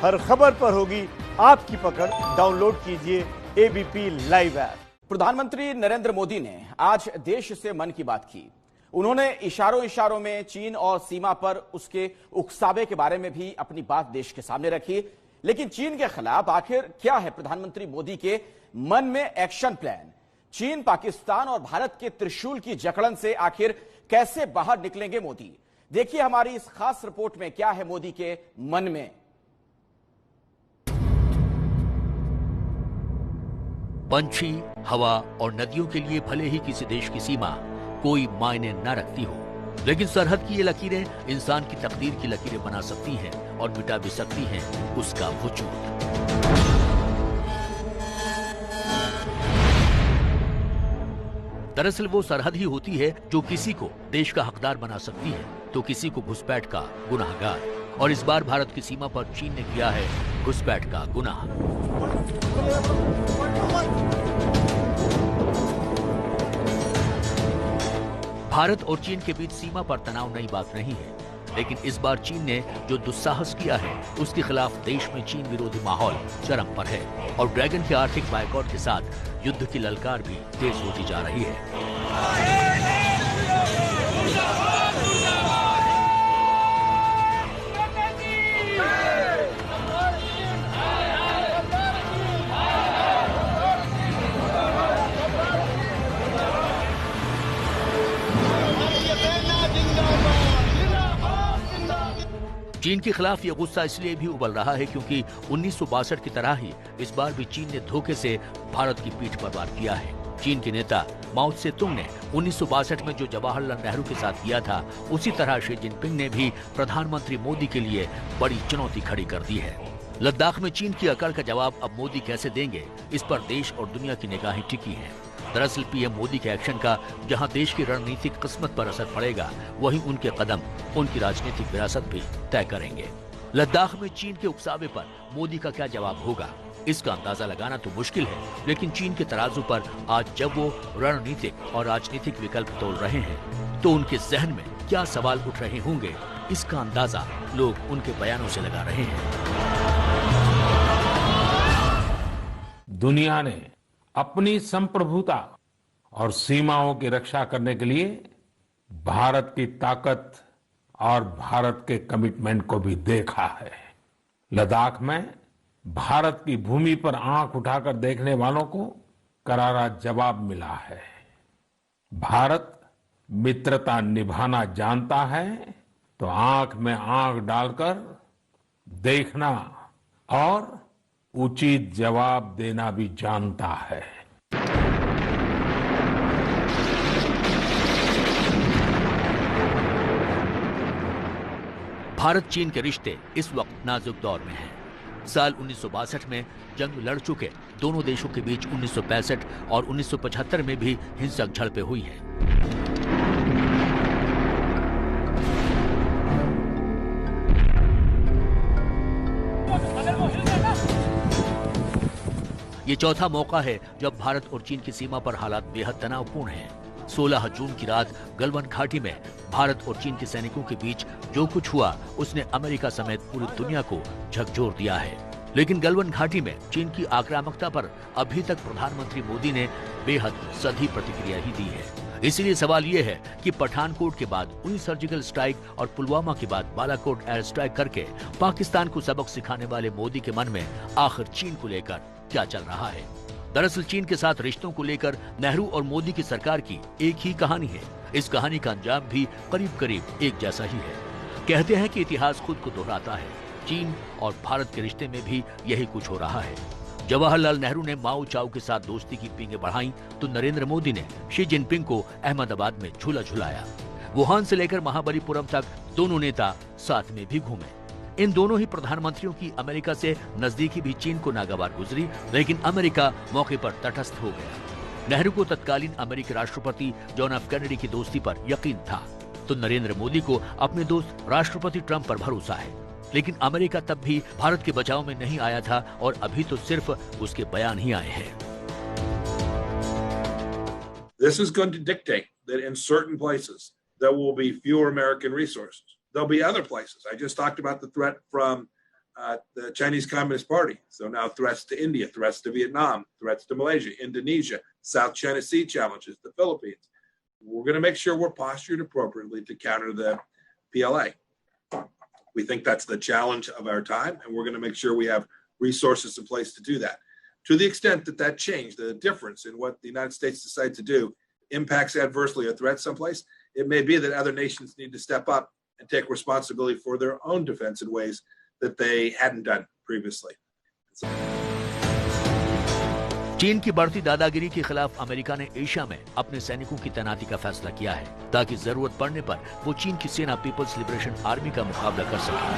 हर खबर पर होगी आपकी पकड़। डाउनलोड कीजिए एबीपी लाइव ऐप। प्रधानमंत्री नरेंद्र मोदी ने आज देश से मन की बात की। उन्होंने इशारों इशारों में चीन और सीमा पर उसके उकसावे के बारे में भी अपनी बात देश के सामने रखी। लेकिन चीन के खिलाफ आखिर क्या है प्रधानमंत्री मोदी के मन में एक्शन प्लान? चीन, पाकिस्तान और भारत के त्रिशूल की जकड़न से आखिर कैसे बाहर निकलेंगे मोदी? देखिए हमारी इस खास रिपोर्ट में क्या है मोदी के मन में। पंछी, हवा और नदियों के लिए भले ही किसी देश की सीमा कोई मायने न रखती हो, लेकिन सरहद की ये लकीरें इंसान की तकदीर की लकीरें बना सकती हैं और मिटा भी सकती हैं उसका वजूद। दरअसल वो सरहद ही होती है जो किसी को देश का हकदार बना सकती है तो किसी को घुसपैठ का गुनाहगार। और इस बार भारत की सीमा पर चीन ने किया है घुसपैठ का गुनाह। भारत और चीन के बीच सीमा पर तनाव नई बात नहीं है, लेकिन इस बार चीन ने जो दुस्साहस किया है उसके खिलाफ देश में चीन विरोधी माहौल चरम पर है और ड्रैगन के आर्थिक बायकॉट के साथ युद्ध की ललकार भी तेज होती जा रही है। चीन के खिलाफ ये गुस्सा इसलिए भी उबल रहा है क्योंकि 1962 की तरह ही इस बार भी चीन ने धोखे से भारत की पीठ पर वार किया है। चीन के नेता माओ त्से तुंग ने 1962 में जो जवाहरलाल नेहरू के साथ किया था, उसी तरह शी जिनपिंग ने भी प्रधानमंत्री मोदी के लिए बड़ी चुनौती खड़ी कर दी है। लद्दाख में चीन की अकड़ का जवाब अब मोदी कैसे देंगे, इस पर देश और दुनिया की निगाहें टिकी हैं। दरअसल पीएम मोदी के एक्शन का जहां देश की रणनीतिक किस्मत पर असर पड़ेगा, वहीं उनके कदम उनकी राजनीतिक विरासत भी तय करेंगे। लद्दाख में चीन के उकसावे पर मोदी का क्या जवाब होगा, इसका अंदाजा लगाना तो मुश्किल है, लेकिन चीन के तराजू पर आज जब वो रणनीतिक और राजनीतिक विकल्प तोल रहे हैं तो उनके जहन में क्या सवाल उठ रहे होंगे, इसका अंदाजा लोग उनके बयानों से लगा रहे हैं। दुनिया ने अपनी संप्रभुता और सीमाओं की रक्षा करने के लिए भारत की ताकत और भारत के कमिटमेंट को भी देखा है। लद्दाख में भारत की भूमि पर आंख उठाकर देखने वालों को करारा जवाब मिला है। भारत मित्रता निभाना जानता है तो आंख में आंख डालकर देखना और उचित जवाब देना भी जानता है। भारत चीन के रिश्ते इस वक्त नाजुक दौर में हैं। साल 1962 में जंग लड़ चुके दोनों देशों के बीच 1965 और 1975 में भी हिंसक झड़पें हुई हैं। ये चौथा मौका है जब भारत और चीन की सीमा पर हालात बेहद तनावपूर्ण हैं। 16 जून की रात गलवान घाटी में भारत और चीन के सैनिकों के बीच जो कुछ हुआ उसने अमेरिका समेत पूरी दुनिया को झकझोर दिया है। लेकिन गलवान घाटी में चीन की आक्रामकता पर अभी तक प्रधानमंत्री मोदी ने बेहद सधी प्रतिक्रिया ही दी है। इसीलिए सवाल ये है कि पठानकोट के बाद 19 सर्जिकल स्ट्राइक और पुलवामा के बाद बालाकोट एयर स्ट्राइक करके पाकिस्तान को सबक सिखाने वाले मोदी के मन में आखिर चीन को लेकर क्या चल रहा है। दरअसल चीन के साथ रिश्तों को लेकर नेहरू और मोदी की सरकार की एक ही कहानी है। इस कहानी का अंजाम भी करीब करीब एक जैसा ही है। कहते हैं कि इतिहास खुद को दोहराता है। चीन और भारत के रिश्ते में भी यही कुछ हो रहा है। जवाहरलाल नेहरू ने माओ चाओ के साथ दोस्ती की पींगे बढ़ाई तो नरेंद्र मोदी ने शी जिनपिंग को अहमदाबाद में झूला झुलाया। वुहान से लेकर महाबलीपुरम तक दोनों नेता साथ में भी घूमे। इन दोनों ही प्रधानमंत्रियों की अमेरिका से नजदीकी भी चीन को नागवार गुजरी, लेकिन अमेरिका मौके पर तटस्थ हो गया। नेहरू को तत्कालीन अमेरिकी राष्ट्रपति जॉन एफ कैनेडी की दोस्ती पर यकीन था, तो नरेंद्र मोदी को अपने दोस्त राष्ट्रपति ट्रंप पर भरोसा है। लेकिन अमेरिका तब भी भारत के बचाव में नहीं आया था और अभी तो सिर्फ उसके बयान ही आए हैं। This is going to dictate that in certain places there will be fewer American resources. There'll be other places. I just talked about the threat from the Chinese Communist Party. So now threats to India, threats to Vietnam, threats to Malaysia, Indonesia, South China Sea challenges, the Philippines. We're going to make sure we're postured appropriately to counter the PLA. We think that's the challenge of our time, and we're going to make sure we have resources in place to do that. To the extent that that change, the difference in what the United States decides to do, impacts adversely a threat someplace, it may be that other nations need to step up and take responsibility for their own defense in ways that they hadn't done previously. चीन की बढ़ती दादागिरी के खिलाफ America ने Asia में अपने सैनिकों की तैनाती का फैसला किया है ताकि जरूरत पड़ने पर वो चीन की सेना पीपल्स लिबरेशन आर्मी का मुकाबला कर सके।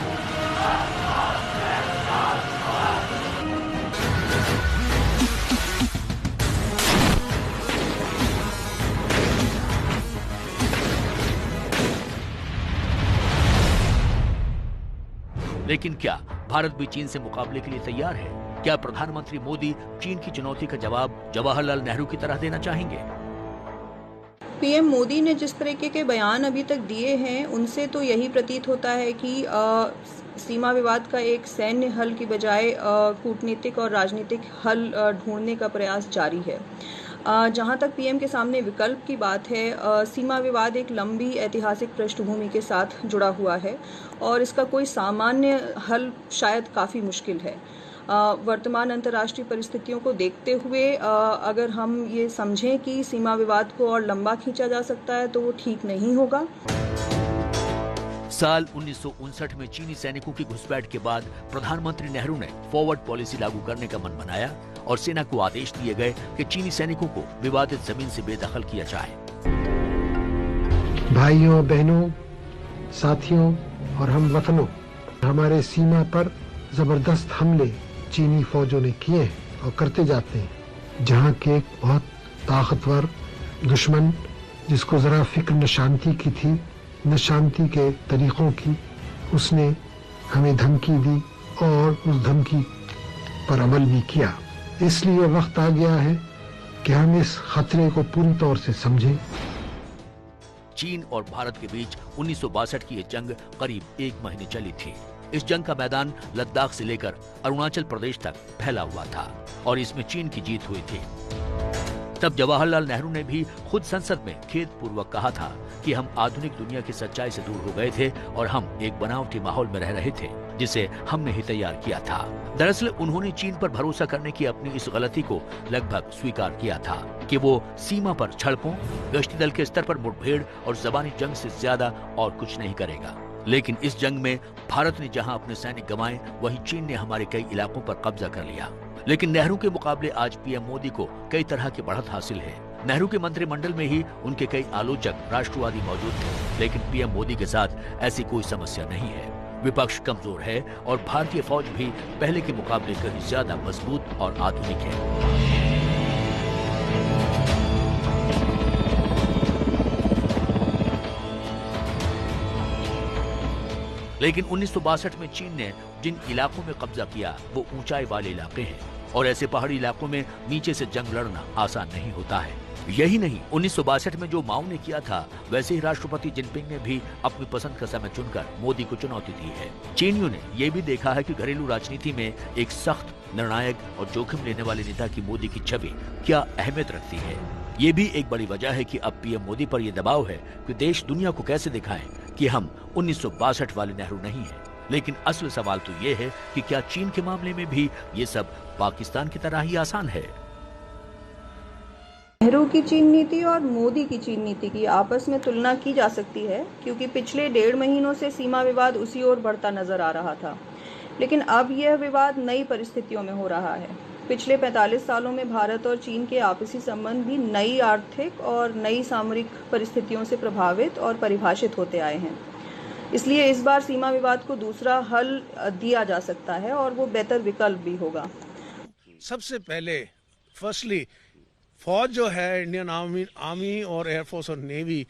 लेकिन क्या भारत भी चीन से मुकाबले के लिए तैयार है? क्या प्रधानमंत्री मोदी चीन की चुनौती का जवाब जवाहरलाल नेहरू की तरह देना चाहेंगे? पीएम मोदी ने जिस तरीके के बयान अभी तक दिए हैं उनसे तो यही प्रतीत होता है कि सीमा विवाद का एक सैन्य हल की बजाय कूटनीतिक और राजनीतिक हल ढूंढने का प्रयास जारी है। जहां तक पीएम के सामने विकल्प की बात है, सीमा विवाद एक लंबी ऐतिहासिक पृष्ठभूमि के साथ जुड़ा हुआ है और इसका कोई सामान्य हल शायद काफ़ी मुश्किल है। वर्तमान अंतर्राष्ट्रीय परिस्थितियों को देखते हुए अगर हम ये समझें कि सीमा विवाद को और लंबा खींचा जा सकता है तो वो ठीक नहीं होगा। साल 1959 में चीनी सैनिकों की घुसपैठ के बाद प्रधानमंत्री नेहरू ने फॉरवर्ड पॉलिसी लागू करने का मन बनाया और सेना को आदेश दिए गए कि चीनी सैनिकों को विवादित जमीन से बेदखल किया जाए। भाइयों, बहनों, साथियों और हम वतनों, हमारे सीमा पर जबरदस्त हमले चीनी फौजों ने किए और करते जाते हैं। जहां के एक बहुत ताकतवर दुश्मन जिसको जरा फिक्र न शांति की थी न शांति के तरीकों की, उसने हमें धमकी दी और उस धमकी पर अमल भी किया। इसलिए वक्त आ गया है कि हम इस खतरे को पूरी तौर से समझें। चीन और भारत के बीच 1962 की ये जंग करीब 1 महीने चली थी। इस जंग का मैदान लद्दाख से लेकर अरुणाचल प्रदेश तक फैला हुआ था और इसमें चीन की जीत हुई थी। तब जवाहरलाल नेहरू ने भी खुद संसद में खेदपूर्वक कहा था कि हम आधुनिक दुनिया की सच्चाई से दूर हो गए थे और हम एक बनावटी माहौल में रह रहे थे जिसे हमने ही तैयार किया था। दरअसल उन्होंने चीन पर भरोसा करने की अपनी इस गलती को लगभग स्वीकार किया था कि वो सीमा पर झड़पों, गश्ती दल के स्तर पर मुठभेड़ और जबानी जंग से ज्यादा और कुछ नहीं करेगा। लेकिन इस जंग में भारत ने जहां अपने सैनिक गंवाए, वहीं चीन ने हमारे कई इलाकों पर कब्जा कर लिया। लेकिन नेहरू के मुकाबले आज पीएम मोदी को कई तरह की बढ़त हासिल है। नेहरू के मंत्रिमंडल में ही उनके कई आलोचक राष्ट्रवादी मौजूद थे, लेकिन पीएम मोदी के साथ ऐसी कोई समस्या नहीं है। विपक्ष कमजोर है और भारतीय फौज भी पहले के मुकाबले कहीं ज्यादा मजबूत और आधुनिक है। लेकिन 1962 में चीन ने जिन इलाकों में कब्जा किया वो ऊंचाई वाले इलाके हैं और ऐसे पहाड़ी इलाकों में नीचे से जंग लड़ना आसान नहीं होता है। यही नहीं, 1962 में जो माओ ने किया था वैसे ही राष्ट्रपति जिनपिंग ने भी अपनी पसंद का समय चुनकर मोदी को चुनौती दी है। चीनियों ने यह भी देखा है कि घरेलू राजनीति में एक सख्त, निर्णायक और जोखिम लेने वाले नेता की मोदी की छवि क्या अहमियत रखती है। ये भी एक बड़ी वजह है कि अब पीएम मोदी पर यह दबाव है कि देश दुनिया को कैसे दिखाए कि हम 1962 वाले नेहरू नहीं हैं। लेकिन असल सवाल तो ये है कि क्या चीन के मामले में भी ये सब पाकिस्तान की तरह ही आसान है? नेहरू की चीन नीति और मोदी की चीन नीति की आपस में तुलना की जा सकती है क्योंकि पिछले 1.5 महीनों से सीमा विवाद उसी ओर बढ़ता नजर आ रहा था। लेकिन अब यह विवाद नई परिस्थितियों में हो रहा है। पिछले 45 सालों में भारत और चीन के आपसी संबंध भी नई आर्थिक और नई सामरिक परिस्थितियों से प्रभावित और परिभाषित होते आए हैं। इसलिए इस बार सीमा विवाद को दूसरा हल दिया जा सकता है और वो बेहतर विकल्प भी होगा। सबसे पहले फर्स्टली फौज जो है, इंडियन आर्मी और एयरफोर्स और नेवी,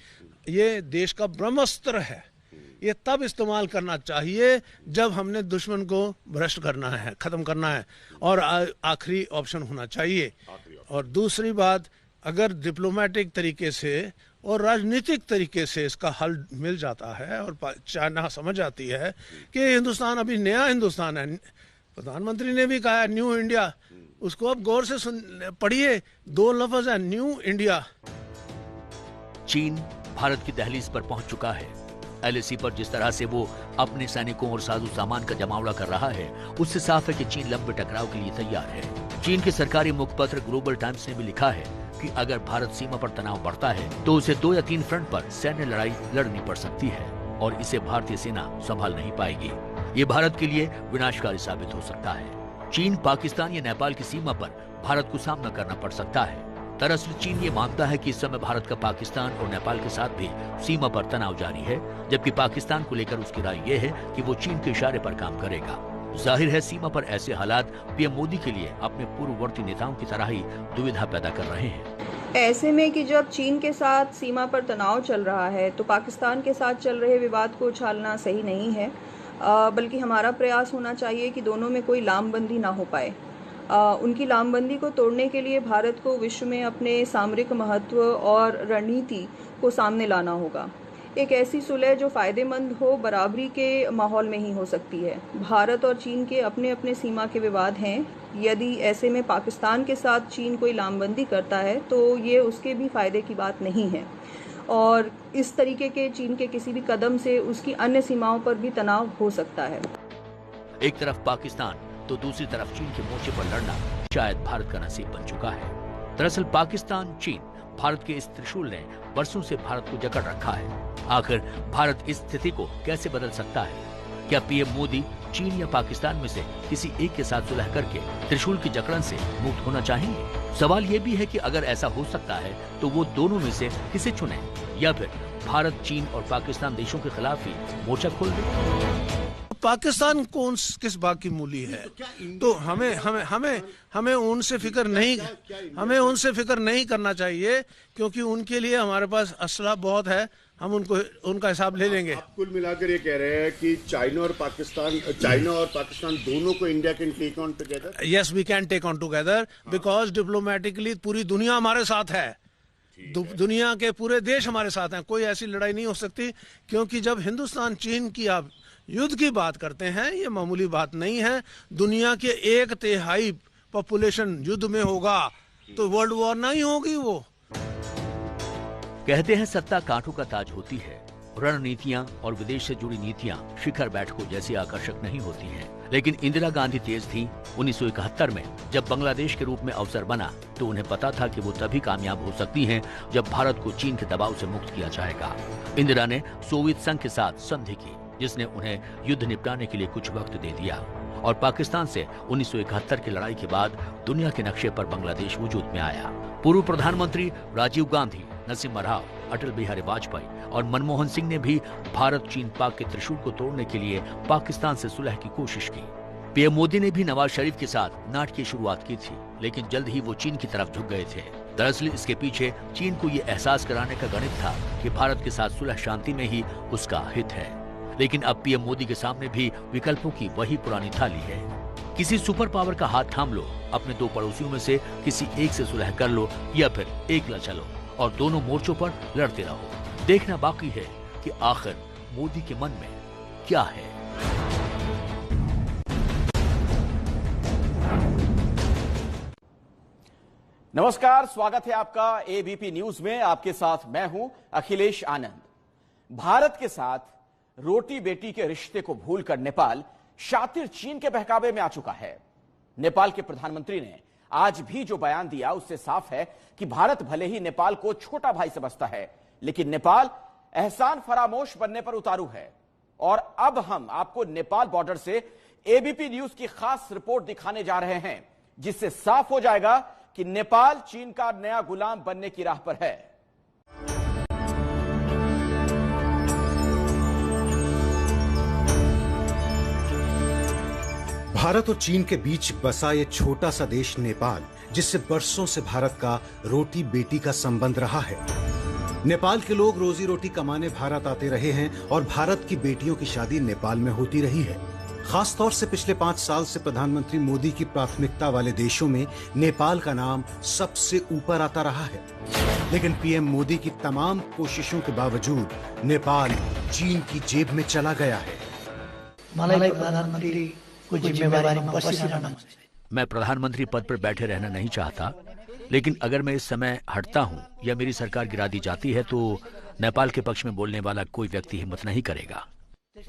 ये देश का ब्रह्मास्त्र है। ये तब इस्तेमाल करना चाहिए जब हमने दुश्मन को भ्रष्ट करना है, खत्म करना है, और आखिरी ऑप्शन होना चाहिए। और दूसरी बात, अगर डिप्लोमेटिक तरीके से और राजनीतिक तरीके से इसका हल मिल जाता है और चाइना समझ आती है कि हिंदुस्तान अभी नया हिंदुस्तान है। प्रधानमंत्री ने भी कहा है न्यू इंडिया, उसको अब गौर से पढ़िए, 2 लफ्ज है, न्यू इंडिया। चीन भारत की दहलीज पर पहुंच चुका है। LAC पर जिस तरह से वो अपने सैनिकों और साजो सामान का जमावड़ा कर रहा है, उससे साफ है कि चीन लंबे टकराव के लिए तैयार है। चीन के सरकारी मुखपत्र ग्लोबल टाइम्स ने भी लिखा है कि अगर भारत सीमा पर तनाव बढ़ता है तो उसे 2 या 3 फ्रंट पर सैन्य लड़ाई लड़नी पड़ सकती है और इसे भारतीय सेना संभाल नहीं पाएगी। ये भारत के लिए विनाशकारी साबित हो सकता है। चीन, पाकिस्तान या नेपाल की सीमा पर भारत को सामना करना पड़ सकता है। दरअसल चीन ये मानता है कि इस समय भारत का पाकिस्तान और नेपाल के साथ भी सीमा पर तनाव जारी है, जबकि पाकिस्तान को लेकर उसकी राय ये है कि वो चीन के इशारे पर काम करेगा। जाहिर है सीमा पर ऐसे हालात पीएम मोदी के लिए अपने पूर्ववर्ती नेताओं की तरह ही दुविधा पैदा कर रहे हैं। ऐसे में कि जब चीन के साथ सीमा पर तनाव चल रहा है तो पाकिस्तान के साथ चल रहे विवाद को उछालना सही नहीं है, बल्कि हमारा प्रयास होना चाहिए कि दोनों में कोई लामबंदी ना हो पाए। उनकी लामबंदी को तोड़ने के लिए भारत को विश्व में अपने सामरिक महत्व और रणनीति को सामने लाना होगा। एक ऐसी सुलह जो फायदेमंद हो, बराबरी के माहौल में ही हो सकती है। भारत और चीन के अपने अपने सीमा के विवाद हैं। यदि ऐसे में पाकिस्तान के साथ चीन कोई लामबंदी करता है तो ये उसके भी फायदे की बात नहीं है और इस तरीके के चीन के किसी भी कदम से उसकी अन्य सीमाओं पर भी तनाव हो सकता है। एक तरफ पाकिस्तान तो दूसरी तरफ चीन के मोर्चे पर लड़ना शायद भारत का नसीब बन चुका है। दरअसल पाकिस्तान, चीन, भारत के इस त्रिशूल ने बरसों से भारत को जकड़ रखा है। आखिर भारत इस स्थिति को कैसे बदल सकता है? क्या पीएम मोदी चीन या पाकिस्तान में से किसी एक के साथ सुलह करके त्रिशूल की जकड़न से मुक्त होना चाहेंगे? सवाल ये भी है कि अगर ऐसा हो सकता है तो वो दोनों में से किसे चुने, या फिर भारत, चीन और पाकिस्तान देशों के खिलाफ ही मोर्चा खोल दे? पाकिस्तान कौन किस बात की मूली है? तो हमें उनसे फिक्र नहीं करना चाहिए, क्योंकि उनके लिए हमारे पास असला बहुत है। हम उनका हिसाब ले लेंगे। आप कुल मिलाकर ये कह रहे हैं कि चाइना और पाकिस्तान दोनों को India can take on together. Yes, we can take on together because diplomatically पूरी दुनिया हमारे साथ है। दुनिया के पूरे देश हमारे साथ हैं। कोई ऐसी लड़ाई नहीं हो सकती, क्योंकि जब हिंदुस्तान चीन की आप युद्ध की बात करते हैं, ये मामूली बात नहीं है। दुनिया के 1/3 पॉपुलेशन युद्ध में होगा तो वर्ल्ड वॉर नहीं होगी। वो कहते हैं सत्ता कांटों का ताज होती है। रणनीतियां और विदेश से जुड़ी नीतियां शिखर बैठकों जैसी आकर्षक नहीं होती हैं। लेकिन इंदिरा गांधी तेज थी। 1971 में जब बांग्लादेश के रूप में अवसर बना तो उन्हें पता था कि वो तभी कामयाब हो सकती हैं जब भारत को चीन के दबाव से मुक्त किया जाएगा। इंदिरा ने सोवियत संघ के साथ संधि की, जिसने उन्हें युद्ध निपटाने के लिए कुछ वक्त दे दिया, और पाकिस्तान से 1971 की लड़ाई के बाद दुनिया के नक्शे पर बांग्लादेश वजूद में आया। पूर्व प्रधानमंत्री राजीव गांधी, नरसिम्हा राव, अटल बिहारी वाजपेयी और मनमोहन सिंह ने भी भारत, चीन, पाक के त्रिशूल को तोड़ने के लिए पाकिस्तान से सुलह की कोशिश की। पीएम मोदी ने भी नवाज शरीफ के साथ नाट की शुरुआत की थी, लेकिन जल्द ही वो चीन की तरफ झुक गए थे। दरअसल इसके पीछे चीन को ये एहसास कराने का गणित था कि भारत के साथ सुलह शांति में ही उसका हित है। लेकिन अब पीएम मोदी के सामने भी विकल्पों की वही पुरानी थाली है। किसी सुपर पावर का हाथ थाम लो, अपने 2 पड़ोसियों में से किसी एक से सुलह कर लो, या फिर एकला चलो और दोनों मोर्चों पर लड़ते रहो। देखना बाकी है कि आखिर मोदी के मन में क्या है। नमस्कार, स्वागत है आपका एबीपी न्यूज में। आपके साथ मैं हूं अखिलेश आनंद। भारत के साथ रोटी बेटी के रिश्ते को भूलकर नेपाल शातिर चीन के बहकावे में आ चुका है। नेपाल के प्रधानमंत्री ने आज भी जो बयान दिया उससे साफ है कि भारत भले ही नेपाल को छोटा भाई समझता है, लेकिन नेपाल एहसान फरामोश बनने पर उतारू है। और अब हम आपको नेपाल बॉर्डर से एबीपी न्यूज की खास रिपोर्ट दिखाने जा रहे हैं, जिससे साफ हो जाएगा कि नेपाल चीन का नया गुलाम बनने की राह पर है। भारत और चीन के बीच बसा ये छोटा सा देश नेपाल, जिससे बरसों से भारत का रोटी बेटी का संबंध रहा है। नेपाल के लोग रोजी रोटी कमाने भारत आते रहे हैं और भारत की बेटियों की शादी नेपाल में होती रही है। खास तौर से पिछले 5 साल से प्रधानमंत्री मोदी की प्राथमिकता वाले देशों में नेपाल का नाम सबसे ऊपर आता रहा है। लेकिन पीएम मोदी की तमाम कोशिशों के बावजूद नेपाल चीन की जेब में चला गया है। मैं प्रधानमंत्री पद पर बैठे रहना नहीं चाहता, लेकिन अगर मैं इस समय हटता हूं या मेरी सरकार गिरा दी जाती है तो नेपाल के पक्ष में बोलने वाला कोई व्यक्ति हिम्मत नहीं करेगा।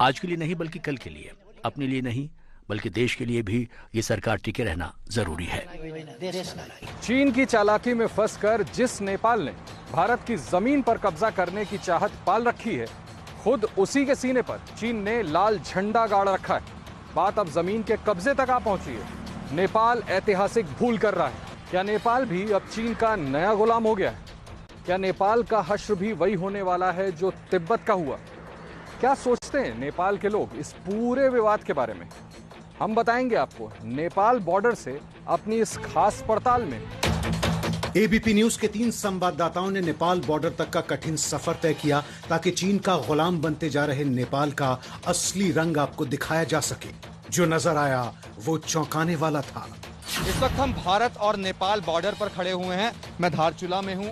आज के लिए नहीं बल्कि कल के लिए, अपने लिए नहीं बल्कि देश के लिए भी ये सरकार टिके रहना जरूरी है। चीन की चालाकी में फंसकर जिस नेपाल ने भारत की जमीन पर कब्जा करने की चाहत पाल रखी है, खुद उसी के सीने पर चीन ने लाल झंडा गाड़ रखा है। बात अब जमीन के कब्जे तक आ पहुंची है। नेपाल ऐतिहासिक भूल कर रहा है। क्या नेपाल भी अब चीन का नया गुलाम हो गया है? क्या नेपाल का हश्र भी वही होने वाला है जो तिब्बत का हुआ? क्या सोचते हैं नेपाल के लोग इस पूरे विवाद के बारे में? हम बताएंगे आपको नेपाल बॉर्डर से अपनी इस खास पड़ताल में। एबीपी न्यूज के 3 संवाददाताओं ने नेपाल बॉर्डर तक का कठिन सफर तय किया ताकि चीन का गुलाम बनते जा रहे नेपाल का असली रंग आपको दिखाया जा सके। जो नजर आया वो चौंकाने वाला था। इस वक्त हम भारत और नेपाल बॉर्डर पर खड़े हुए हैं। मैं धारचूला में हूं।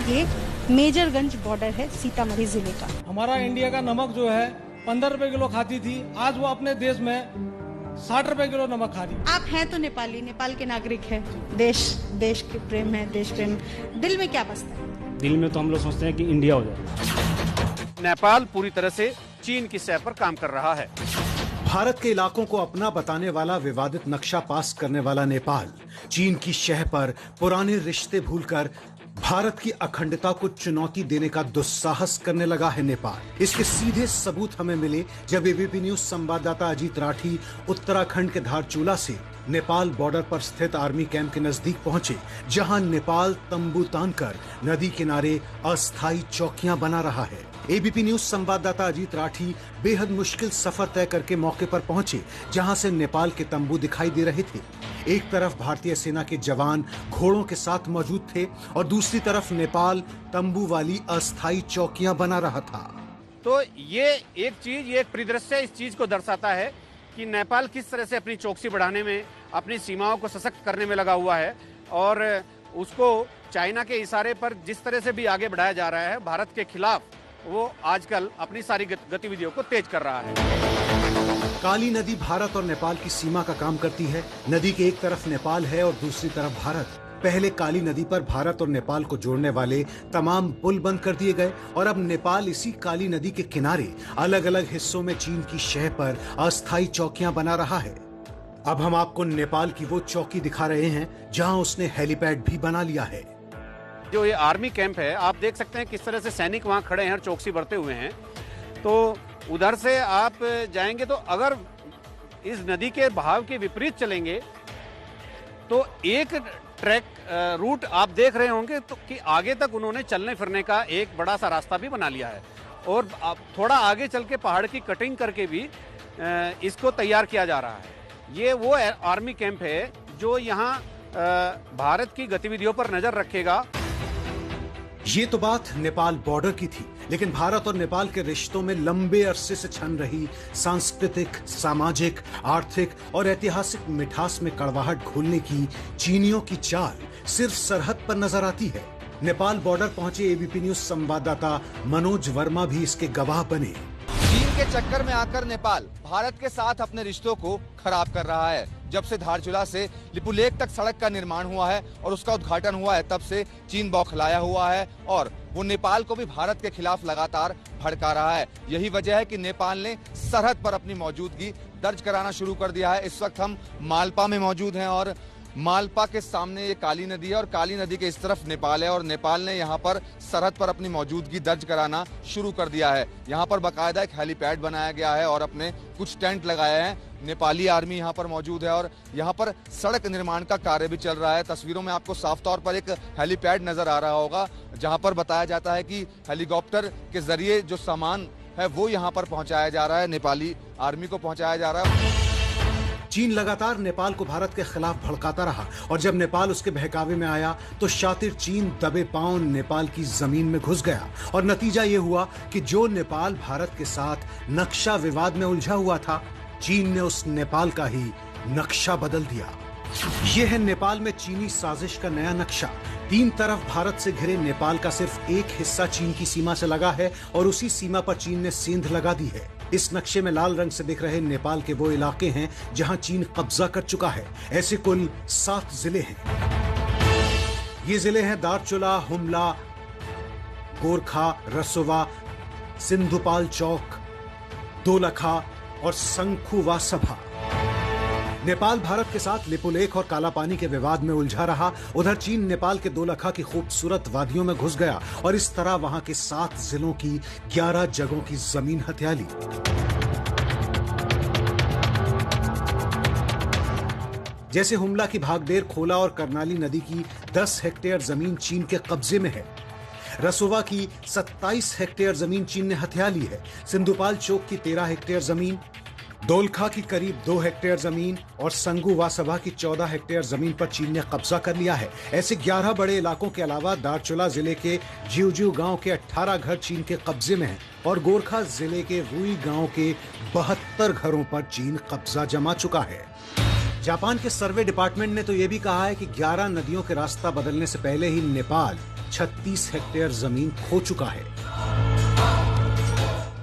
ये मेजरगंज बॉर्डर है सीतामढ़ी जिले का। हमारा इंडिया का नमक जो है 15 रुपए किलो खाती थी, आज वो अपने देश में 60 रुपए किलो नमक खा रही। आप हैं तो नेपाली, नेपाल के नागरिक हैं। देश के प्रेम है, देश प्रेम। दिल में क्या बसता है? दिल में तो हम लोग सोचते हैं कि इंडिया हो जाए। नेपाल पूरी तरह से चीन की सह पर काम कर रहा है। भारत के इलाकों को अपना बताने वाला विवादित नक्शा पास करने वाला नेपाल चीन की शह पर पुराने रिश्ते भूलकर भारत की अखंडता को चुनौती देने का दुस्साहस करने लगा है नेपाल। इसके सीधे सबूत हमें मिले जब एबीपी न्यूज संवाददाता अजीत राठी उत्तराखंड के धारचूला से नेपाल बॉर्डर पर स्थित आर्मी कैंप के नजदीक पहुंचे, जहां नेपाल तंबू तानकर नदी किनारे अस्थायी चौकियां बना रहा है। एबीपी न्यूज संवाददाता अजीत राठी बेहद मुश्किल सफर तय करके मौके पर पहुंचे, जहां से नेपाल के तंबू दिखाई दे रहे थे। एक तरफ भारतीय सेना के जवान घोड़ों के साथ मौजूद थे और दूसरी तरफ नेपाल तंबू वाली अस्थायी चौकियां बना रहा था। तो ये एक परिदृश्य इस चीज को दर्शाता है कि नेपाल किस तरह से अपनी चौकसी बढ़ाने में, अपनी सीमाओं को सशक्त करने में लगा हुआ है और उसको चाइना के इशारे पर जिस तरह से भी आगे बढ़ाया जा रहा है भारत के खिलाफ, वो आजकल अपनी सारी गतिविधियों को तेज कर रहा है। काली नदी भारत और नेपाल की सीमा का काम करती है। नदी के एक तरफ नेपाल है और दूसरी तरफ भारत। पहले काली नदी पर भारत और नेपाल को जोड़ने वाले तमाम पुल बंद कर दिए गए और अब नेपाल इसी काली नदी के किनारे अलग अलग हिस्सों में चीन की शह पर अस्थायी चौकियां बना रहा है। अब हम आपको नेपाल की वो चौकी दिखा रहे हैं जहां उसने हेलीपैड भी बना लिया है। जो ये आर्मी कैंप है, आप देख सकते हैं किस तरह से सैनिक वहां खड़े हैं और चौकसी बरते हुए हैं। तो उधर से आप जाएंगे तो अगर इस नदी के बहाव के विपरीत चलेंगे तो एक ट्रैक रूट आप देख रहे होंगे तो कि आगे तक उन्होंने चलने फिरने का एक बड़ा सा रास्ता भी बना लिया है और थोड़ा आगे चल के पहाड़ की कटिंग करके भी इसको तैयार किया जा रहा है। ये वो आर्मी कैंप है जो यहाँ भारत की गतिविधियों पर नजर रखेगा। ये तो बात नेपाल बॉर्डर की थी, लेकिन भारत और नेपाल के रिश्तों में लंबे अरसे से छन रही सांस्कृतिक, सामाजिक, आर्थिक और ऐतिहासिक मिठास में कड़वाहट घोलने की चीनियों की चाल सिर्फ सरहद पर नजर आती है। नेपाल बॉर्डर पहुंचे एबीपी न्यूज संवाददाता मनोज वर्मा भी इसके गवाह बने। चीन के चक्कर में आकर नेपाल भारत के साथ अपने रिश्तों को खराब कर रहा है। जब से धारचूला से लिपुलेख तक सड़क का निर्माण हुआ है और उसका उद्घाटन हुआ है, तब से चीन बौखलाया हुआ है और वो नेपाल को भी भारत के खिलाफ लगातार भड़का रहा है। यही वजह है कि नेपाल ने सरहद पर अपनी मौजूदगी दर्ज कराना शुरू कर दिया है। इस वक्त हम मालपा में मौजूद हैं और मालपा के सामने ये काली नदी है और काली नदी के इस तरफ नेपाल है और नेपाल ने यहाँ पर सरहद पर अपनी मौजूदगी दर्ज कराना शुरू कर दिया है। यहाँ पर बाकायदा एक हेलीपैड बनाया गया है और अपने कुछ टेंट लगाए हैं। नेपाली आर्मी यहाँ पर मौजूद है और यहाँ पर सड़क निर्माण का कार्य भी चल रहा है। तस्वीरों में आपको साफ तौर पर एक हेलीपैड नजर आ रहा होगा, जहाँ पर बताया जाता है कि हेलीकॉप्टर के जरिए जो सामान है वो यहाँ पर पहुँचाया जा रहा है, नेपाली आर्मी को पहुँचाया जा रहा है। चीन लगातार नेपाल को भारत के खिलाफ भड़काता रहा और जब नेपाल उसके बहकावे में आया तो शातिर चीन दबे पांव नेपाल की जमीन में घुस गया और नतीजा ये हुआ कि जो नेपाल भारत के साथ नक्शा विवाद में उलझा हुआ था, चीन ने उस नेपाल का ही नक्शा बदल दिया। ये है नेपाल में चीनी साजिश का नया नक्शा। 3 तरफ भारत से घिरे नेपाल का सिर्फ एक हिस्सा चीन की सीमा से लगा है और उसी सीमा पर चीन ने सेंध लगा दी है। इस नक्शे में लाल रंग से दिख रहे नेपाल के वो इलाके हैं जहां चीन कब्जा कर चुका है। ऐसे कुल 7 जिले हैं। ये जिले हैं दार्चुला, हुमला, गोरखा, रसोवा, सिंधुपाल चौक, दोलखा और शंखुवा सभा। नेपाल भारत के साथ लिपुलेख और कालापानी के विवाद में उलझा रहा। उधर चीन नेपाल के दोलखा की खूबसूरत वादियों में घुस गया और इस तरह वहां के 7 जिलों की 11 जगहों की जमीन हथिया ली। जैसे हुमला की भागदेर, खोला और करनाली नदी की 10 हेक्टेयर जमीन चीन के कब्जे में है। रसोवा की 27 हेक्टेयर जमीन चीन ने हथिया ली है। सिंधुपाल चौक की 13 हेक्टेयर जमीन, दोलखा की करीब 2 हेक्टेयर जमीन और संगुवा सभा की 14 हेक्टेयर जमीन पर चीन ने कब्जा कर लिया है। ऐसे 11 बड़े इलाकों के अलावा दार्चुला जिले के जिवजिव गांव के 18 घर चीन के कब्जे में हैं और गोरखा जिले के रुई गांव के 72 घरों पर चीन कब्जा जमा चुका है। जापान के सर्वे डिपार्टमेंट ने तो यह भी कहा है कि 11 नदियों के रास्ता बदलने से पहले ही नेपाल 36 हेक्टेयर जमीन खो चुका है।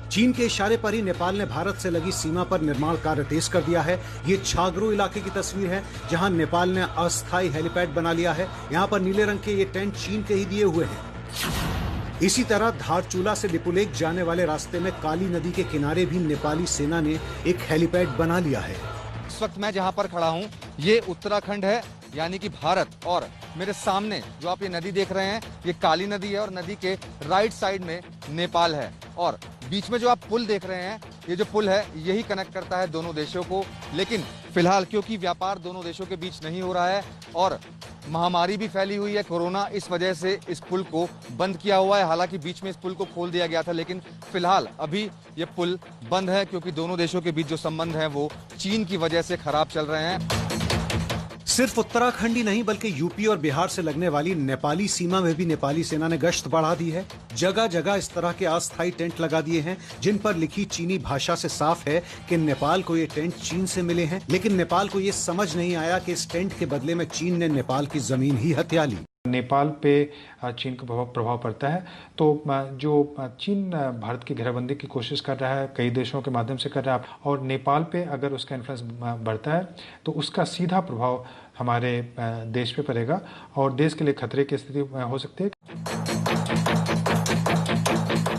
चीन के इशारे पर ही नेपाल ने भारत से लगी सीमा पर निर्माण कार्य तेज कर दिया है। ये छागरू इलाके की तस्वीर है जहां नेपाल ने अस्थायी हेलीपैड बना लिया है। यहां पर नीले रंग के ये टेंट चीन के ही दिए हुए हैं। इसी तरह धारचूला से लिपुलेख जाने वाले रास्ते में काली नदी के किनारे भी नेपाली सेना ने एक हेलीपैड बना लिया है। इस वक्त मैं जहां पर खड़ा हूं ये उत्तराखंड है, यानी कि भारत, और मेरे सामने जो आप ये नदी देख रहे हैं ये काली नदी है और नदी के राइट साइड में नेपाल है और बीच में जो आप पुल देख रहे हैं ये जो पुल है यही कनेक्ट करता है दोनों देशों को। लेकिन फिलहाल क्योंकि व्यापार दोनों देशों के बीच नहीं हो रहा है और महामारी भी फैली हुई है कोरोना, इस वजह से इस पुल को बंद किया हुआ है। हालांकि बीच में इस पुल को खोल दिया गया था लेकिन फिलहाल अभी ये पुल बंद है क्योंकि दोनों देशों के बीच जो संबंध है वो चीन की वजह से खराब चल रहे हैं। सिर्फ उत्तराखंड ही नहीं बल्कि यूपी और बिहार से लगने वाली नेपाली सीमा में भी नेपाली सेना ने गश्त बढ़ा दी है। जगह जगह इस तरह के अस्थायी टेंट लगा दिए हैं जिन पर लिखी चीनी भाषा से साफ है कि नेपाल को ये टेंट चीन से मिले हैं। लेकिन नेपाल को ये समझ नहीं आया कि इस टेंट के बदले में चीन ने नेपाल की जमीन ही हथिया ली। नेपाल पे चीन का प्रभाव पड़ता है तो जो चीन भारत की घेराबंदी की कोशिश कर रहा है, कई देशों के माध्यम से कर रहा है और नेपाल पे अगर उसका इन्फ्लुएंस बढ़ता है तो उसका सीधा प्रभाव हमारे देश पे पड़ेगा और देश के लिए खतरे की स्थिति हो सकती है।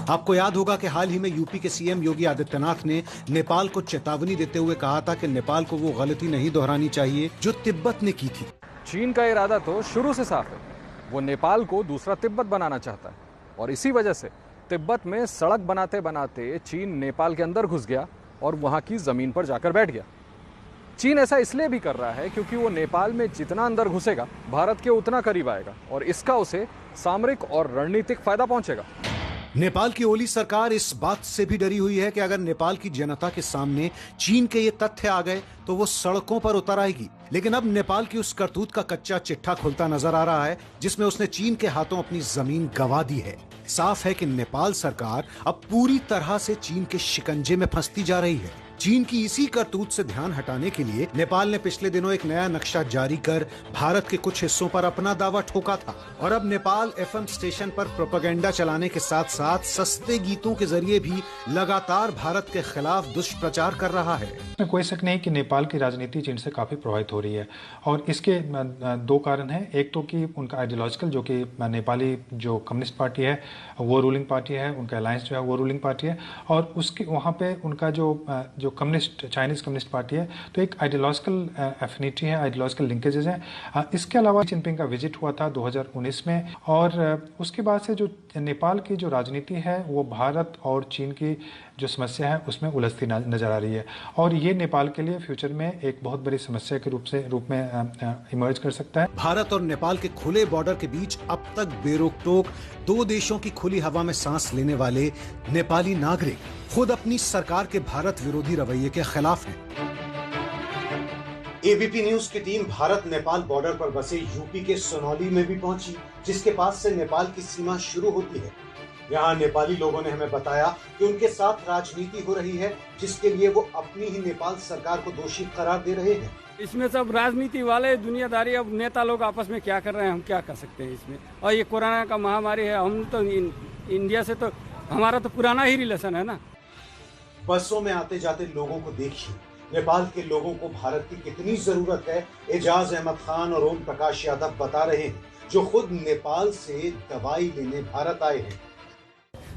आपको याद होगा कि हाल ही में यूपी के सीएम योगी आदित्यनाथ ने नेपाल को चेतावनी देते हुए कहा था कि नेपाल को वो गलती नहीं दोहरानी चाहिए जो तिब्बत ने की थी। चीन का इरादा तो शुरू से साफ है, वो नेपाल को दूसरा तिब्बत बनाना चाहता है और इसी वजह से तिब्बत में सड़क बनाते बनाते चीन नेपाल के अंदर घुस गया और वहां की जमीन पर जाकर बैठ गया। चीन ऐसा इसलिए भी कर रहा है क्योंकि वो नेपाल में जितना अंदर घुसेगा भारत के उतना करीब आएगा और इसका उसे सामरिक और रणनीतिक फायदा पहुंचेगा। नेपाल की ओली सरकार इस बात से भी डरी हुई है कि अगर नेपाल की जनता के सामने चीन के ये तथ्य आ गए तो वो सड़कों पर उतर आएगी। लेकिन अब नेपाल की उस करतूत का कच्चा चिट्ठा खुलता नजर आ रहा है जिसमें उसने चीन के हाथों अपनी जमीन गंवा दी है। साफ है कि नेपाल सरकार अब पूरी तरह से चीन के शिकंजे में फंसती जा रही है। चीन की इसी करतूत से ध्यान हटाने के लिए नेपाल ने पिछले दिनों एक नया नक्शा जारी कर भारत के कुछ हिस्सों पर अपना दावा ठोका था और अब नेपाल एफएम स्टेशन पर प्रोपेगेंडा चलाने के साथ साथ सस्ते गीतों के जरिए भी लगातार भारत के खिलाफ दुष्प्रचार कर रहा है। इसमें कोई शक नहीं कि नेपाल की राजनीति चीन से काफी प्रभावित हो रही है और इसके 2 कारण हैं। एक तो कि उनका आइडियोलॉजिकल जो कि नेपाली जो कम्युनिस्ट पार्टी है वो रूलिंग पार्टी है, उनका अलायंस जो है वो रूलिंग पार्टी है और उसके वहाँ पे उनका जो कम्युनिस्ट चाइनीज कम्युनिस्ट पार्टी है तो एक आइडियोलॉजिकल एफिनिटी है, आइडियोलॉजिकल लिंकेजेस हैं। इसके अलावा जिनपिंग का विजिट हुआ था 2019 में और उसके बाद से जो नेपाल की जो राजनीति है वो भारत और चीन की जो समस्या है उसमें उलझती नजर आ रही है और ये नेपाल के लिए फ्यूचर में एक बहुत बड़ी समस्या के रूप में इमर्ज कर सकता है। भारत और नेपाल के खुले बॉर्डर के बीच अब तक बेरोक-टोक 2 देशों की खुली हवा में सांस लेने वाले नेपाली नागरिक खुद अपनी सरकार के भारत विरोधी रवैये के खिलाफ हैं। एबीपी न्यूज की टीम भारत नेपाल बॉर्डर पर बसे यूपी के सोनौली में भी पहुंची जिसके पास से नेपाल की सीमा शुरू होती है। यहाँ नेपाली लोगों ने हमें बताया कि उनके साथ राजनीति हो रही है, जिसके लिए वो अपनी ही नेपाल सरकार को दोषी करार दे रहे हैं। इसमें सब राजनीति वाले दुनियादारी, अब नेता लोग आपस में क्या कर रहे हैं, हम क्या कर सकते हैं इसमें। और ये कोरोना का महामारी है, हम तो इंडिया से तो हमारा तो पुराना ही रिलेशन है ना। बसों में आते जाते लोगों को देखिए, नेपाल के लोगों को भारत की कितनी जरूरत है। एजाज अहमद खान और ओम प्रकाश यादव बता रहे हैं, जो खुद नेपाल से दवाई लेने भारत आए हैं।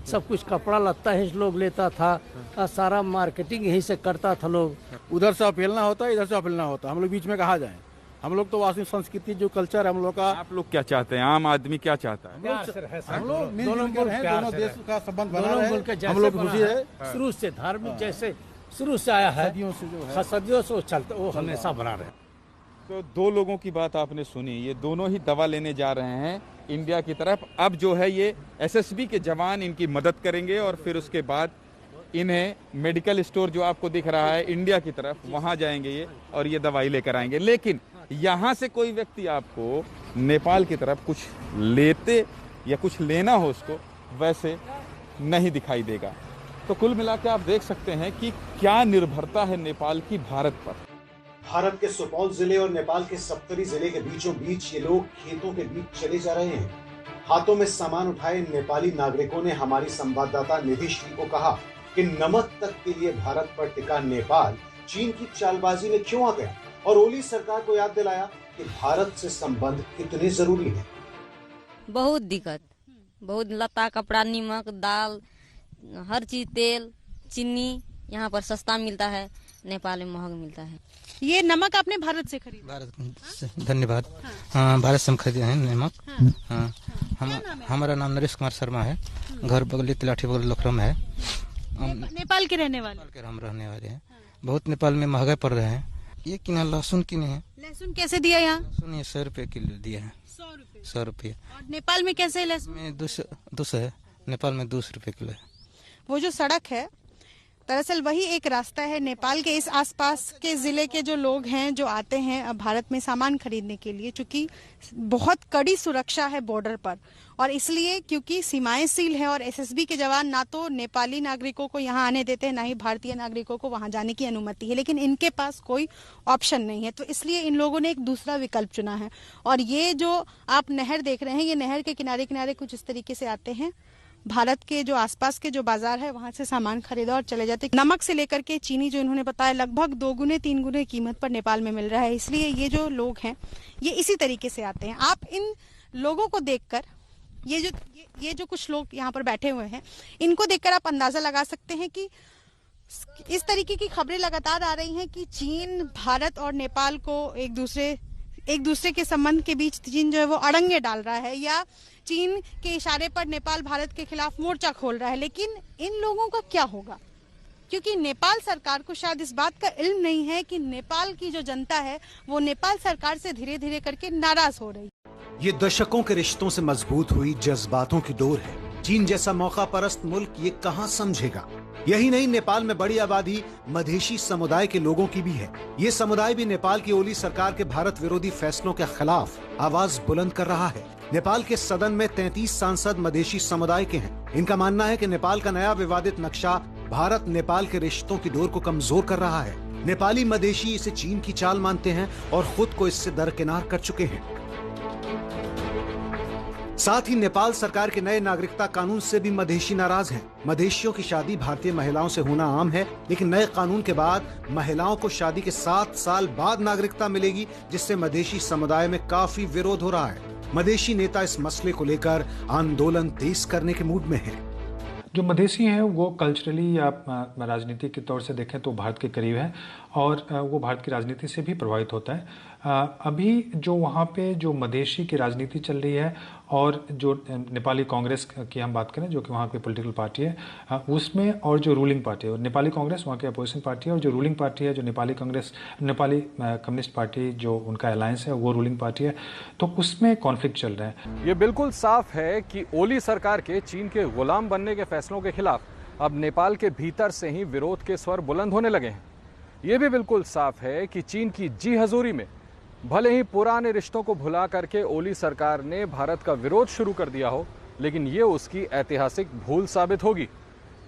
सब कुछ कपड़ा लत्ता ही लोग लेता था, सारा मार्केटिंग यहीं से करता था लोग। उधर से अपेलना होता है, इधर से अपेलना होता है, हम लोग बीच में कहाँ जाएं। हम लोग तो वास्तविक संस्कृति जो कल्चर है हम लोग का। आप लोग क्या चाहते हैं, आम आदमी क्या चाहता है? हम लोग मिलजुल हैं, दोनों देश का संबंध बना है, हम लोग खुशी है। शुरू से धार्मिक जैसे शुरू से आया है, सदियों से वो चलते, वो हमेशा बना रहे। तो दो लोगों की बात आपने सुनी, ये दोनों ही दवा लेने जा रहे हैं इंडिया की तरफ। अब जो है ये एसएसबी के जवान इनकी मदद करेंगे और फिर उसके बाद इन्हें मेडिकल स्टोर जो आपको दिख रहा है इंडिया की तरफ, वहां जाएंगे ये और ये दवाई लेकर आएंगे। लेकिन यहाँ से कोई व्यक्ति आपको नेपाल की तरफ कुछ लेते या कुछ लेना हो उसको, वैसे नहीं दिखाई देगा। तो कुल मिलाकर आप देख सकते हैं कि क्या निर्भरता है नेपाल की भारत पर। भारत के सुपौल जिले और नेपाल के सप्तरी जिले के बीचों बीच ये लोग खेतों के बीच चले जा रहे हैं। हाथों में सामान उठाए नेपाली नागरिकों ने हमारी संवाददाता निधि श्री को कहा कि नमक तक के लिए भारत पर टिका नेपाल चीन की चालबाजी में क्यों आ गया, और ओली सरकार को याद दिलाया कि भारत से संबंध कितने जरूरी है। बहुत दिक्कत, बहुत लता कपड़ा, नीमक, दाल, हर चीज, तेल, चीनी यहाँ पर सस्ता मिलता है, नेपाल में महंगा मिलता है। ये नमक आपने भारत से खरीदा? भारत, धन्यवाद। हाँ, भारत से हम खरीदे हैं नमक। हाँ, हमारा नाम नरेश कुमार शर्मा है, घर बगली तिलाठी बगल लोखरम है। नेपाल के रहने वाले? नेपाल के हम रहने वाले हैं। बहुत नेपाल में महंगाई पड़ रहे हैं। ये किना लहसुन किने हैं। लहसुन कैसे दिया यहाँ? लहसुन ये 100 रुपये किलो दिया है। 100 रुपये। और नेपाल में कैसे है लहसुन? में 200 है, नेपाल में 200 रुपये किलो है। वो जो सड़क है दरअसल वही एक रास्ता है नेपाल के इस आसपास के जिले के जो लोग हैं जो आते हैं भारत में सामान खरीदने के लिए, चूंकि बहुत कड़ी सुरक्षा है बॉर्डर पर, और इसलिए क्योंकि सीमाएं सील है और एसएसबी के जवान ना तो नेपाली नागरिकों को यहाँ आने देते हैं, ना ही भारतीय नागरिकों को वहाँ जाने की अनुमति है, लेकिन इनके पास कोई ऑप्शन नहीं है। तो इसलिए इन लोगों ने एक दूसरा विकल्प चुना है। और ये जो आप नहर देख रहे हैं, ये नहर के किनारे किनारे कुछ इस तरीके से आते हैं, भारत के जो आसपास के जो बाजार है वहां से सामान खरीदा और चले जाते। नमक से लेकर के चीनी जो इन्होंने बताया लगभग 2 गुने 3 गुने कीमत पर नेपाल में मिल रहा है। इसलिए ये जो लोग हैं ये इसी तरीके से आते हैं। आप इन लोगों को देखकर, ये जो कुछ लोग यहाँ पर बैठे हुए हैं, इनको देखकर आप अंदाजा लगा सकते हैं कि इस तरीके की खबरें लगातार आ रही हैं कि चीन, भारत और नेपाल को एक दूसरे के संबंध के बीच चीन जो है वो अड़ंगे डाल रहा है, या चीन के इशारे पर नेपाल भारत के खिलाफ मोर्चा खोल रहा है। लेकिन इन लोगों का क्या होगा, क्योंकि नेपाल सरकार को शायद इस बात का इल्म नहीं है कि नेपाल की जो जनता है वो नेपाल सरकार से धीरे धीरे करके नाराज हो रही है। ये दशकों के रिश्तों से मजबूत हुई जज्बातों की डोर है। चीन जैसा मौका परस्त मुल्क ये कहां समझेगा। यही नहीं, नेपाल में बड़ी आबादी मधेशी समुदाय के लोगों की भी है। ये समुदाय भी नेपाल की ओली सरकार के भारत विरोधी फैसलों के खिलाफ आवाज बुलंद कर रहा है। नेपाल के सदन में 33 सांसद मधेशी समुदाय के हैं। इनका मानना है कि नेपाल का नया विवादित नक्शा भारत नेपाल के रिश्तों की डोर को कमजोर कर रहा है। नेपाली मधेशी इसे चीन की चाल मानते हैं और खुद को इससे दरकिनार कर चुके हैं। साथ ही नेपाल सरकार के नए नागरिकता कानून से भी मधेशी नाराज हैं। मधेशियों की शादी भारतीय महिलाओं से होना आम है, लेकिन नए कानून के बाद महिलाओं को शादी के 7 साल बाद नागरिकता मिलेगी, जिससे मधेशी समुदाय में काफी विरोध हो रहा है। मधेशी नेता इस मसले को लेकर आंदोलन तेज करने के मूड में हैं। जो मधेसी हैं वो कल्चरली या राजनीति के तौर से देखें तो भारत के करीब है और वो भारत की राजनीति से भी प्रभावित होता है। अभी जो वहाँ पे जो मधेशी की राजनीति चल रही है और जो नेपाली कांग्रेस की हम बात करें जो कि वहाँ की पॉलिटिकल पार्टी है, उसमें और जो रूलिंग पार्टी है, नेपाली कांग्रेस वहाँ की अपोजिशन पार्टी है, और जो रूलिंग पार्टी है जो नेपाली कम्युनिस्ट पार्टी जो उनका अलायंस है वो रूलिंग पार्टी है, तो उसमें कॉन्फ्लिक्ट चल रहा है। ये बिल्कुल साफ है कि ओली सरकार के चीन के गुलाम बनने के फैसलों के खिलाफ अब नेपाल के भीतर से ही विरोध के स्वर बुलंद होने लगे हैं। ये भी बिल्कुल साफ है कि चीन की जी हजूरी में भले ही पुराने रिश्तों को भुला करके ओली सरकार ने भारत का विरोध शुरू कर दिया हो, लेकिन ये उसकी ऐतिहासिक भूल साबित होगी।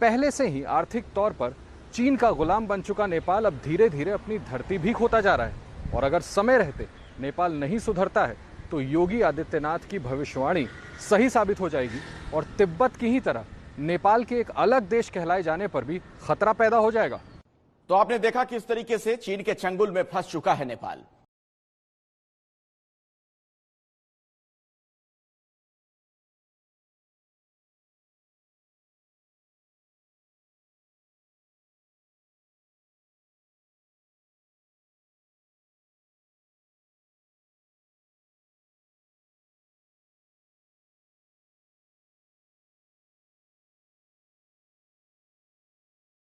पहले से ही आर्थिक तौर पर चीन का गुलाम बन चुका नेपाल अब धीरे धीरे अपनी धरती भी खोता जा रहा है और अगर समय रहते नेपाल नहीं सुधरता है तो योगी आदित्यनाथ की भविष्यवाणी सही साबित हो जाएगी और तिब्बत की ही तरह नेपाल के एक अलग देश कहलाए जाने पर भी खतरा पैदा हो जाएगा। तो आपने देखा किस तरीके से चीन के चंगुल में फंस चुका है नेपाल।